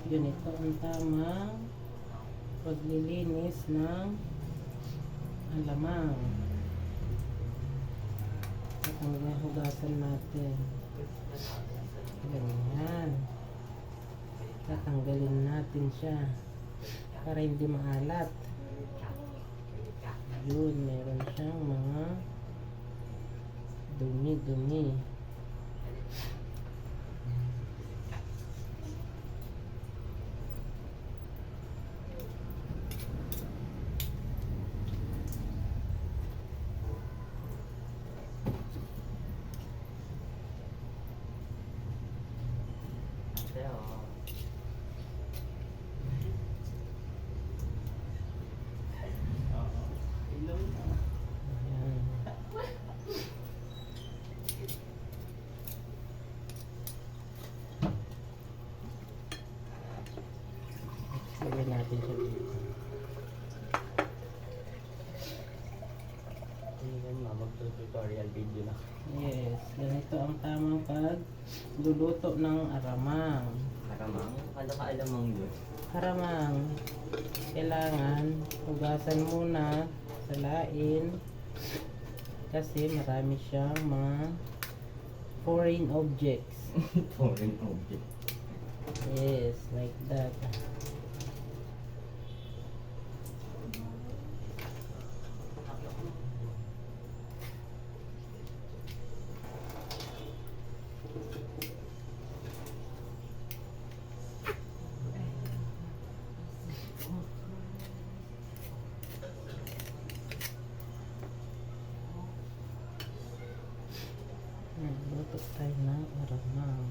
Ganito ang tamang paglilinis ng alamang. At ang hugasan natin. Ganyan. Tatanggalin natin siya para hindi maalat. Yun, meron siyang mga dumi-dumi. Lagyan natin siya dito. Mag-tutorial video na. Yes, ganito ang tamang pagluluto ng aramang. Karamang? Ano ka alamang yun? Haramang, kailangan hugasan muna, salain, kasi marami siyang mga foreign objects. Foreign object. Yes, like that. Luto tayo ng aramang.